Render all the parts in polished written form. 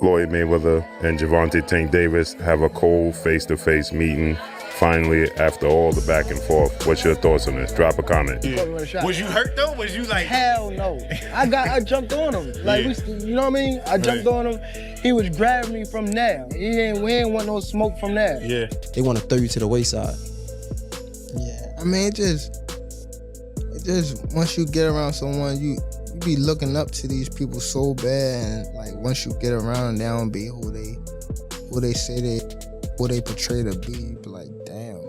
Floyd Mayweather and Gervonta Tank Davis have a cold face-to-face meeting finally after all the back and forth. What's your thoughts on this? Drop a comment. Yeah. Was you hurt though? Was you like? Hell no. I jumped on him. Like, you know what I mean? I jumped on him. He was grabbing me from there. We ain't want no smoke from there. Yeah. They want to throw you to the wayside. Yeah, I mean, it just once you get around someone, you be looking up to these people so bad, and like once you get around, they don't be who they say who they portray to be. You be like, damn.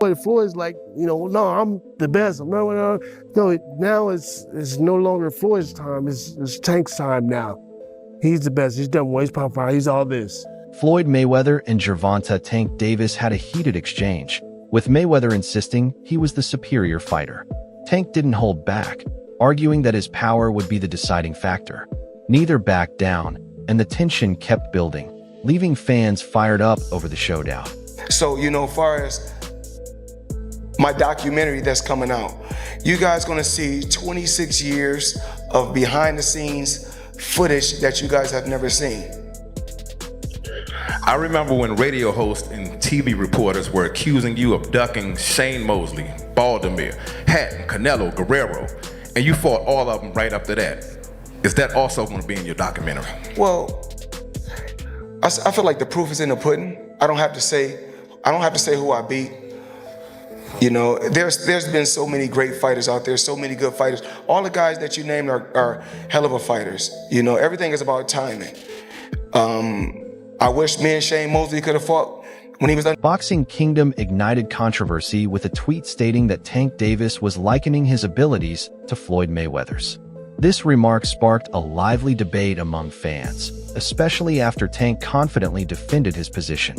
But Floyd's like, no, I'm the best. No, now it's no longer Floyd's time. It's Tank's time now. He's the best. He's done waist pound fire. He's all this. Floyd Mayweather and Gervonta Tank Davis had a heated exchange, with Mayweather insisting he was the superior fighter. Tank didn't hold back, arguing that his power would be the deciding factor. Neither backed down, and the tension kept building, leaving fans fired up over the showdown. So, as far as my documentary that's coming out, you guys gonna see 26 years of behind-the-scenes footage that you guys have never seen. I remember when radio hosts and TV reporters were accusing you of ducking Shane Mosley, Baldomir, Hatton, Canelo, Guerrero, and you fought all of them right after that. Is that also going to be in your documentary? Well, I feel like the proof is in the pudding. I don't have to say who I beat. There's been so many great fighters out there, so many good fighters. All the guys that you named are hell of a fighters. Everything is about timing. I wish me and Shane Mosley could have fought when he was done. Boxing Kingdom ignited controversy with a tweet stating that Tank Davis was likening his abilities to Floyd Mayweather's. This remark sparked a lively debate among fans, especially after Tank confidently defended his position.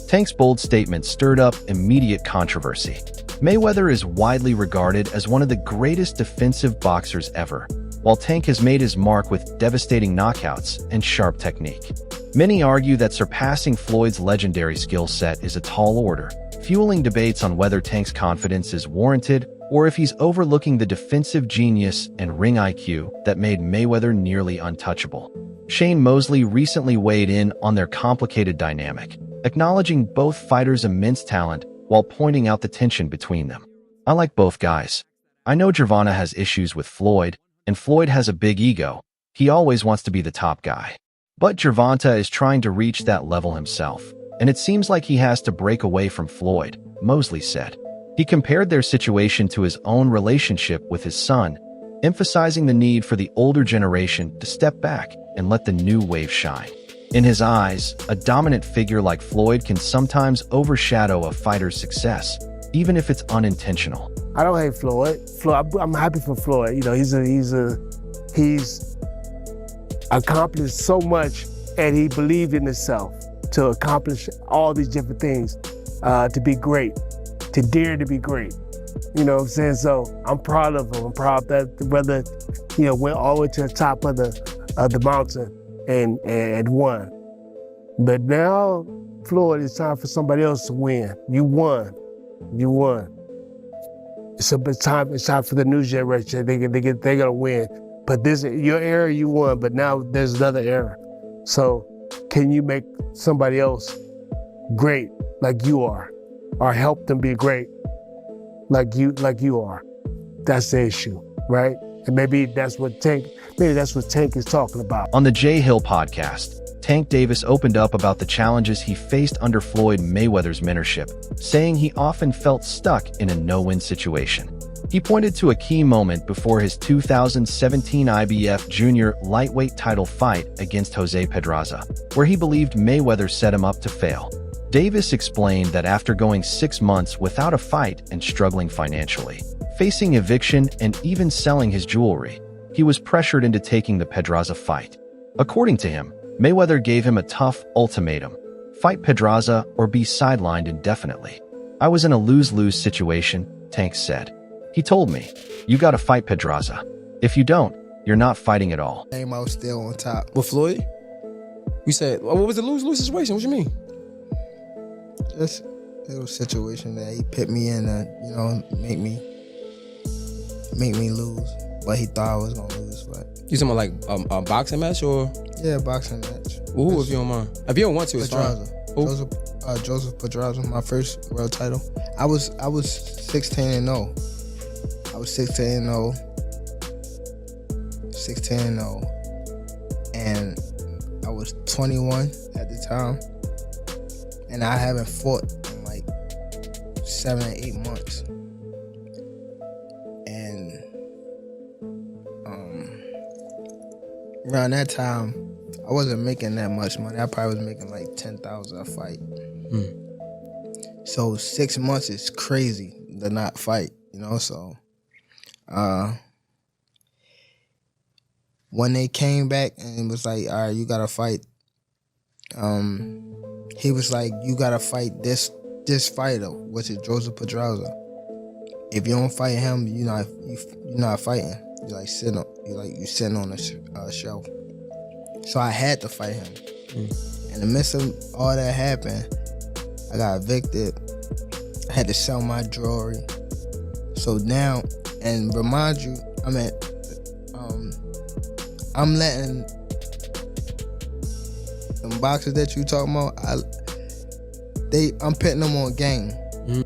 Tank's bold statement stirred up immediate controversy. Mayweather is widely regarded as one of the greatest defensive boxers ever, while Tank has made his mark with devastating knockouts and sharp technique. Many argue that surpassing Floyd's legendary skill set is a tall order, fueling debates on whether Tank's confidence is warranted or if he's overlooking the defensive genius and ring IQ that made Mayweather nearly untouchable. Shane Mosley recently weighed in on their complicated dynamic, acknowledging both fighters' immense talent while pointing out the tension between them. I like both guys. I know Gervonta has issues with Floyd, and Floyd has a big ego. He always wants to be the top guy. But Gervonta is trying to reach that level himself, and it seems like he has to break away from Floyd, Mosley said. He compared their situation to his own relationship with his son, emphasizing the need for the older generation to step back and let the new wave shine. In his eyes, a dominant figure like Floyd can sometimes overshadow a fighter's success, even if it's unintentional. I don't hate Floyd. I'm happy for Floyd. He's accomplished so much, and he believed in himself to accomplish all these different things, to be great, to dare to be great. You know what I'm saying? So I'm proud of him. I'm proud that brother, went all the way to the top of the mountain and won. But now, Floyd, it's time for somebody else to win. You won. It's time for the new generation. They're gonna win. But your era, you won. But now there's another era. So can you make somebody else great like you are, or help them be great like you are? That's the issue, right? And maybe that's what Tank is talking about. On the Jay Hill podcast, Tank Davis opened up about the challenges he faced under Floyd Mayweather's mentorship, saying he often felt stuck in a no-win situation. He pointed to a key moment before his 2017 IBF Junior lightweight title fight against Jose Pedraza, where he believed Mayweather set him up to fail. Davis explained that after going 6 months without a fight and struggling financially, facing eviction and even selling his jewelry, he was pressured into taking the Pedraza fight. According to him, Mayweather gave him a tough ultimatum: fight Pedraza or be sidelined indefinitely. I was in a lose-lose situation, Tank said. He told me, you gotta fight Pedraza. If you don't, you're not fighting at all. Name out still on top. With Floyd? You said, what was the lose-lose situation? What you mean? Just a little situation that he put me in, make me make me lose. But he thought I was gonna lose. But You talking about like a boxing match or? yeah, boxing match. Ooh, if you don't mind. If you don't want to, it's fine. Pedraza. Joseph Pedraza, my first world title. I was 16-0. I was 16-0. 16-0. And I was 21 at the time. And I haven't fought in like 7 or 8 months. And around that time, I wasn't making that much money. I probably was making like $10,000 a fight. So 6 months is crazy to not fight, you know. So when they came back and it was like, all right, you gotta fight. He was like, you gotta fight this fighter, which is Joseph Pedraza. If you don't fight him, you're not fighting. You sitting on a shelf. So I had to fight him. In the midst of all that happened, I got evicted. I had to sell my jewelry. So now, and remind you, I'm letting them boxers that you talking about, I'm putting them on game.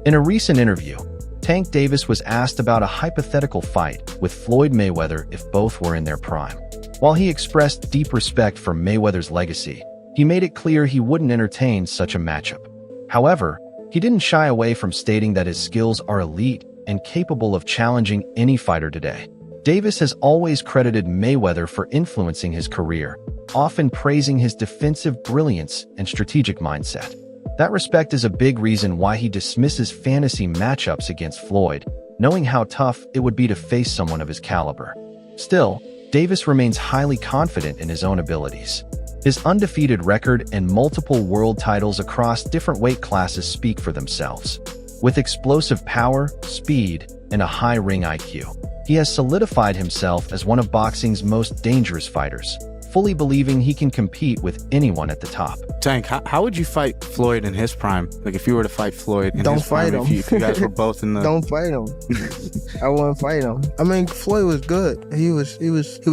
In a recent interview, Tank Davis was asked about a hypothetical fight with Floyd Mayweather if both were in their prime. While he expressed deep respect for Mayweather's legacy, he made it clear he wouldn't entertain such a matchup. However, he didn't shy away from stating that his skills are elite and capable of challenging any fighter today. Davis has always credited Mayweather for influencing his career, often praising his defensive brilliance and strategic mindset. That respect is a big reason why he dismisses fantasy matchups against Floyd, knowing how tough it would be to face someone of his caliber. Still, Davis remains highly confident in his own abilities. His undefeated record and multiple world titles across different weight classes speak for themselves. With explosive power, speed, and a high ring IQ, he has solidified himself as one of boxing's most dangerous fighters, fully believing he can compete with anyone at the top. Tank, how would you fight Floyd in his prime? Like if you were to fight Floyd in Don't his prime, fight him. if you guys were both in the... Don't fight him. I wouldn't fight him. I mean, Floyd was good. He was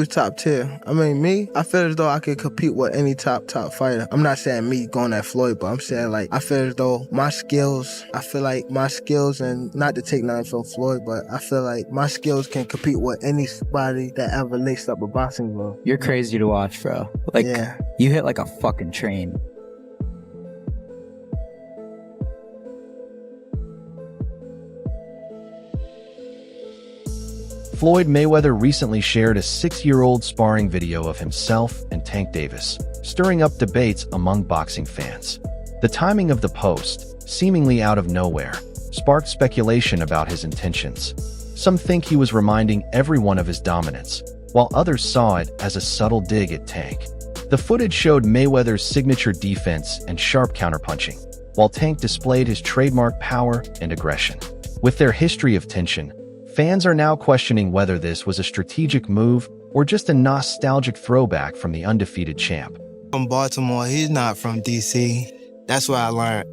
top tier. I mean, me, I feel as though I could compete with any top fighter. I'm not saying me going at Floyd, but I'm saying like, I feel as though my skills, and not to take nothing from Floyd, but I feel like my skills can compete with anybody that ever laced up a boxing glove. You're crazy to watch, bro. Like, yeah. You hit like a fucking train. Floyd Mayweather recently shared a 6-year-old sparring video of himself and Tank Davis, stirring up debates among boxing fans. The timing of the post, seemingly out of nowhere, sparked speculation about his intentions. Some think he was reminding everyone of his dominance, while others saw it as a subtle dig at Tank. The footage showed Mayweather's signature defense and sharp counterpunching, while Tank displayed his trademark power and aggression. With their history of tension, fans are now questioning whether this was a strategic move or just a nostalgic throwback from the undefeated champ. From Baltimore, he's not from DC. That's what I learned.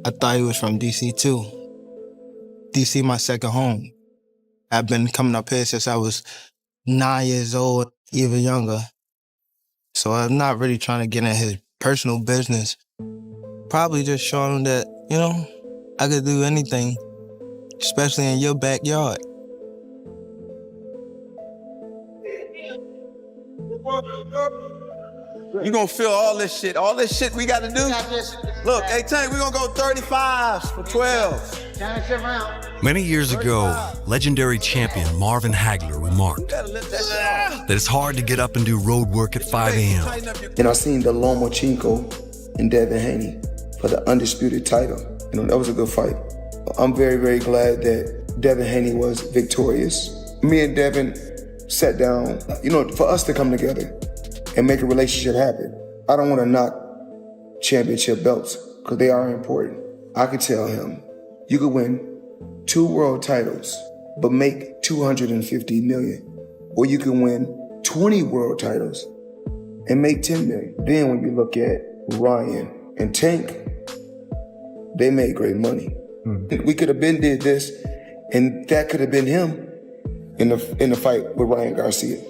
I thought he was from DC too. DC my second home. I've been coming up here since I was 9 years old, even younger. So I'm not really trying to get in his personal business. Probably just showing him that, you know, I could do anything, especially in your backyard. You gonna feel all this shit we gotta do? Look, hey Tank, we gonna go 35s for 12. Many years ago, legendary champion Marvin Hagler remarked that it's hard to get up and do road work at 5 a.m. And I seen the Lomachenko and Devin Haney for the undisputed title. You know, that was a good fight. I'm very, very glad that Devin Haney was victorious. Me and Devin sat down, you know, for us to come together and make a relationship happen. I don't want to knock championship belts because they are important. I could tell him, you could win 2 world titles, but make $250 million. Or you can win 20 world titles and make $10 million. Then when you look at Ryan and Tank, they made great money. We could have been did this, and that could have been him. in the fight with Ryan Garcia.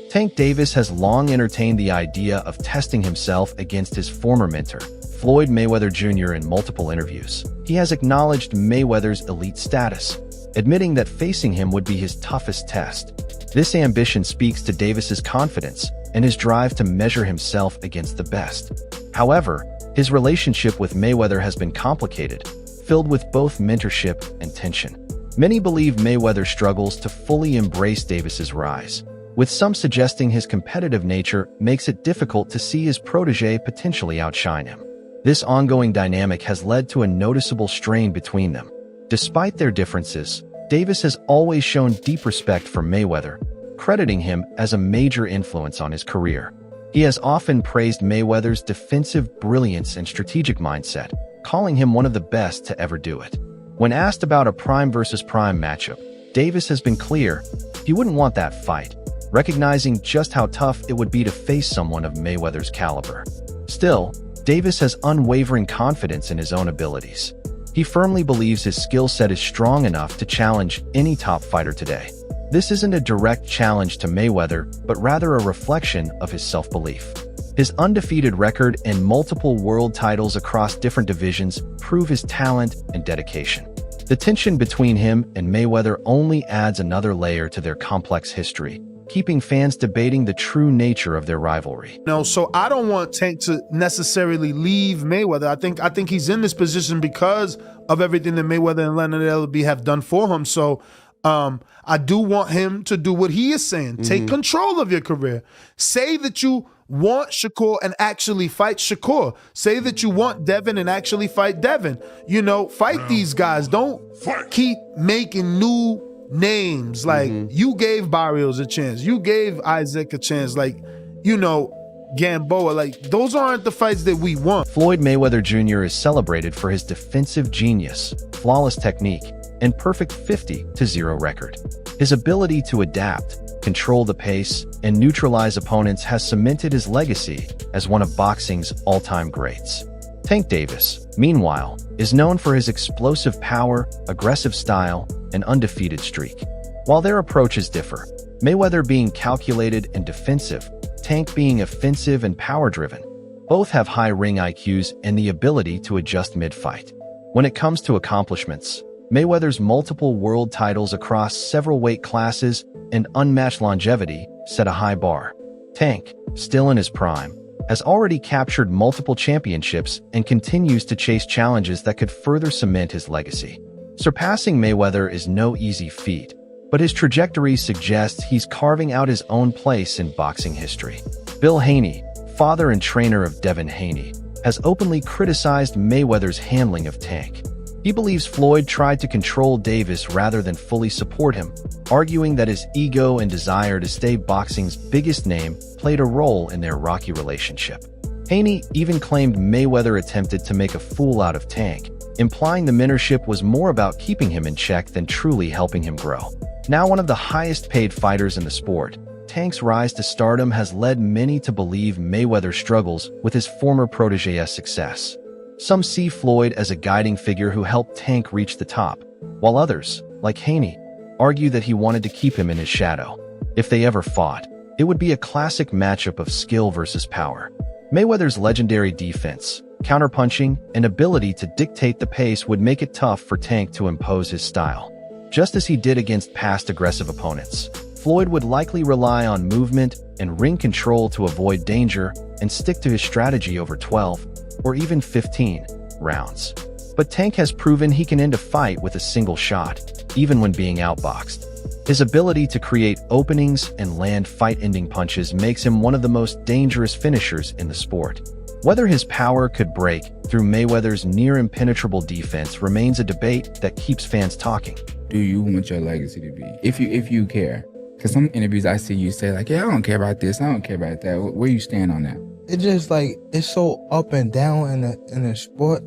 Tank Davis has long entertained the idea of testing himself against his former mentor, Floyd Mayweather Jr. in multiple interviews. He has acknowledged Mayweather's elite status, admitting that facing him would be his toughest test. This ambition speaks to Davis's confidence and his drive to measure himself against the best. However, his relationship with Mayweather has been complicated, filled with both mentorship and tension. Many believe Mayweather struggles to fully embrace Davis's rise, with some suggesting his competitive nature makes it difficult to see his protege potentially outshine him. This ongoing dynamic has led to a noticeable strain between them. Despite their differences, Davis has always shown deep respect for Mayweather, crediting him as a major influence on his career. He has often praised Mayweather's defensive brilliance and strategic mindset, calling him one of the best to ever do it. When asked about a prime versus prime matchup, Davis has been clear he wouldn't want that fight, recognizing just how tough it would be to face someone of Mayweather's caliber. Still, Davis has unwavering confidence in his own abilities. He firmly believes his skill set is strong enough to challenge any top fighter today. This isn't a direct challenge to Mayweather, but rather a reflection of his self-belief. His undefeated record and multiple world titles across different divisions prove his talent and dedication. The tension between him and Mayweather only adds another layer to their complex history, keeping fans debating the true nature of their rivalry. No, so I don't want Tank to necessarily leave Mayweather. I think he's in this position because of everything that Mayweather and Leonard Ellerbe have done for him. So I do want him to do what he is saying. Take control of your career. Say that you want Shakur and actually fight Shakur. Say that you want Devin and actually fight Devin. You know, fight these guys. Don't keep making new names. Like, you gave Barrios a chance. You gave Isaac a chance. Like, you know, Gamboa. Like, those aren't the fights that we want. Floyd Mayweather Jr. is celebrated for his defensive genius, flawless technique, and perfect 50-0 record. His ability to adapt, control the pace, and neutralize opponents has cemented his legacy as one of boxing's all-time greats. Tank Davis, meanwhile, is known for his explosive power, aggressive style, and undefeated streak. While their approaches differ, Mayweather being calculated and defensive, Tank being offensive and power-driven, both have high ring IQs and the ability to adjust mid-fight. When it comes to accomplishments, Mayweather's multiple world titles across several weight classes and unmatched longevity set a high bar. Tank, still in his prime, has already captured multiple championships and continues to chase challenges that could further cement his legacy. Surpassing Mayweather is no easy feat, but his trajectory suggests he's carving out his own place in boxing history. Bill Haney, father and trainer of Devin Haney, has openly criticized Mayweather's handling of Tank. He believes Floyd tried to control Davis rather than fully support him, arguing that his ego and desire to stay boxing's biggest name played a role in their rocky relationship. Haney even claimed Mayweather attempted to make a fool out of Tank, implying the mentorship was more about keeping him in check than truly helping him grow. Now one of the highest-paid fighters in the sport, Tank's rise to stardom has led many to believe Mayweather struggles with his former protege's success. Some see Floyd as a guiding figure who helped Tank reach the top, while others, like Haney, argue that he wanted to keep him in his shadow. If they ever fought, it would be a classic matchup of skill versus power. Mayweather's legendary defense, counterpunching, and ability to dictate the pace would make it tough for Tank to impose his style. Just as he did against past aggressive opponents, Floyd would likely rely on movement and ring control to avoid danger and stick to his strategy over 12 or even 15 rounds. But Tank has proven he can end a fight with a single shot, even when being outboxed. His ability to create openings and land fight-ending punches makes him one of the most dangerous finishers in the sport. Whether his power could break through Mayweather's near-impenetrable defense remains a debate that keeps fans talking. Do you want your legacy to be? If you care. Because some interviews I see you say like, yeah, I don't care about this, I don't care about that. Where you stand on that? It's just like, it's so up and down in the sport.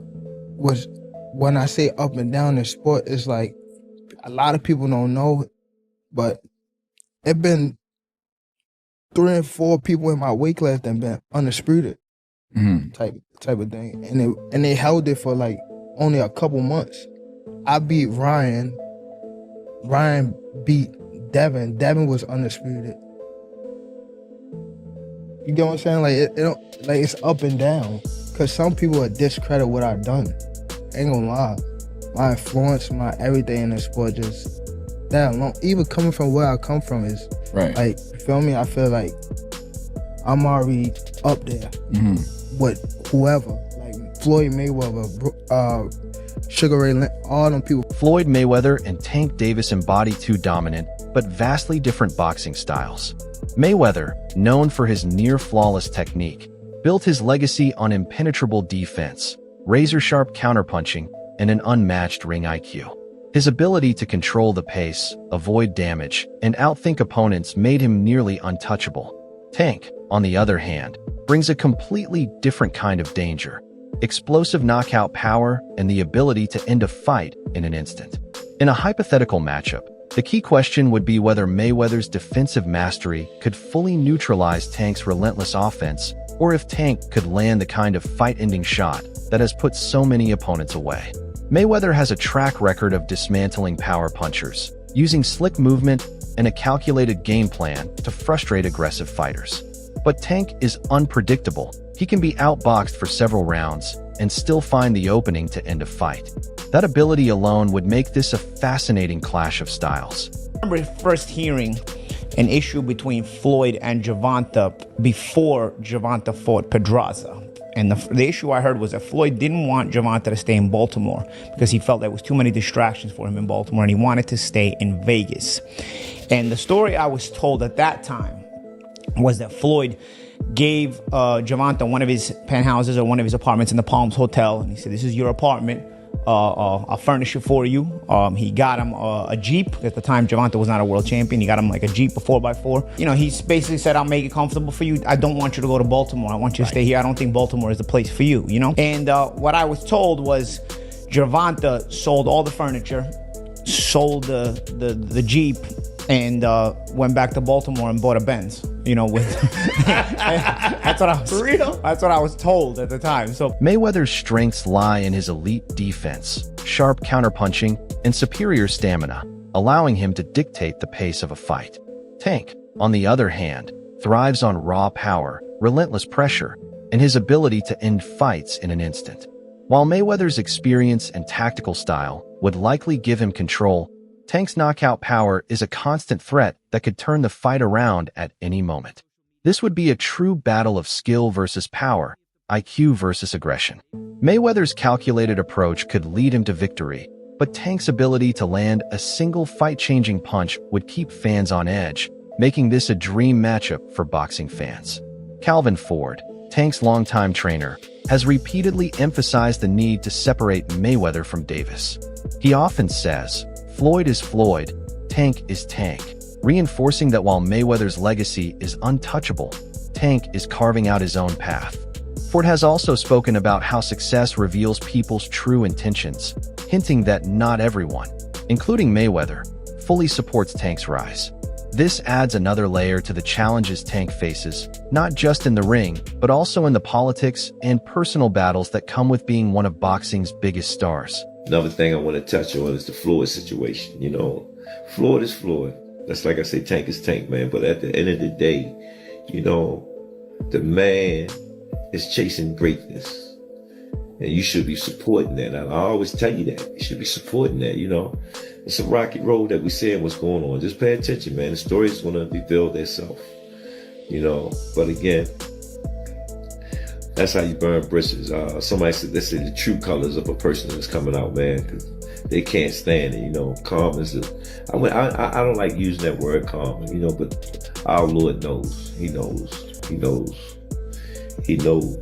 When I say up and down in the sport, it's like a lot of people don't know, but it been 3 and 4 people in my weight class that been undisputed type of thing, and they held it for like only a couple months. I beat Ryan beat Devin. Devin was undisputed. You get what I'm saying? Like it don't, like it's up and down. Cause some people would discredit what I've done. Ain't gonna lie. My influence, my everything in the sport, just that alone. Even coming from where I come from is Right. like, you feel me? I feel like I'm already up there with whoever. Like Floyd Mayweather, Sugar Ray Leonard, all them people. Floyd Mayweather and Tank Davis embody two dominant but vastly different boxing styles. Mayweather, known for his near-flawless technique, built his legacy on impenetrable defense, razor-sharp counterpunching, and an unmatched ring IQ. His ability to control the pace, avoid damage, and outthink opponents made him nearly untouchable. Tank, on the other hand, brings a completely different kind of danger: explosive knockout power and the ability to end a fight in an instant. In a hypothetical matchup, the key question would be whether Mayweather's defensive mastery could fully neutralize Tank's relentless offense, or if Tank could land the kind of fight-ending shot that has put so many opponents away. Mayweather has a track record of dismantling power punchers, using slick movement and a calculated game plan to frustrate aggressive fighters. But Tank is unpredictable. He can be outboxed for several rounds and still find the opening to end a fight. That ability alone would make this a fascinating clash of styles. I remember first hearing an issue between Floyd and Gervonta before Gervonta fought Pedraza. And the issue I heard was that Floyd didn't want Gervonta to stay in Baltimore because he felt there was too many distractions for him in Baltimore, and he wanted to stay in Vegas. And the story I was told at that time was that Floyd gave Gervonta one of his penthouses or one of his apartments in the Palms Hotel, and he said, "This is your apartment. I'll furnish it for you." He got him a Jeep. At the time, Gervonta was not a world champion. He got him like a Jeep, a 4x4. You know, he basically said, "I'll make it comfortable for you. I don't want you to go to Baltimore. I want you to stay here. I don't think Baltimore is the place for you," you know? And what I was told was Gervonta sold all the furniture, sold the Jeep, and went back to Baltimore and bought a Benz. You know, with that's what I was. For real? That's what I was told at the time. So Mayweather's strengths lie in his elite defense, sharp counterpunching, and superior stamina, allowing him to dictate the pace of a fight. Tank, on the other hand, thrives on raw power, relentless pressure, and his ability to end fights in an instant. While Mayweather's experience and tactical style would likely give him control, Tank's knockout power is a constant threat that could turn the fight around at any moment. This would be a true battle of skill versus power, IQ versus aggression. Mayweather's calculated approach could lead him to victory, but Tank's ability to land a single fight-changing punch would keep fans on edge, making this a dream matchup for boxing fans. Calvin Ford, Tank's longtime trainer, has repeatedly emphasized the need to separate Mayweather from Davis. He often says, "Floyd is Floyd, Tank is Tank," reinforcing that while Mayweather's legacy is untouchable, Tank is carving out his own path. Ford has also spoken about how success reveals people's true intentions, hinting that not everyone, including Mayweather, fully supports Tank's rise. This adds another layer to the challenges Tank faces, not just in the ring, but also in the politics and personal battles that come with being one of boxing's biggest stars. Another thing I want to touch on is the Floyd situation. You know, Floyd is Floyd. That's like I say, Tank is Tank, man. But at the end of the day, you know, the man is chasing greatness. And you should be supporting that. I always tell you that. You should be supporting that, you know. It's a rocky road that we see what's going on. Just pay attention, man. The story is going to reveal itself, you know. But again, that's how you burn bridges. Somebody said, they say the true colors of a person is coming out, man, because they can't stand it, you know. Calm is I don't like using that word calm, you know, but our Lord knows. He knows. He knows. He knows.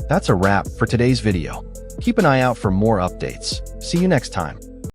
That's a wrap for today's video. Keep an eye out for more updates. See you next time.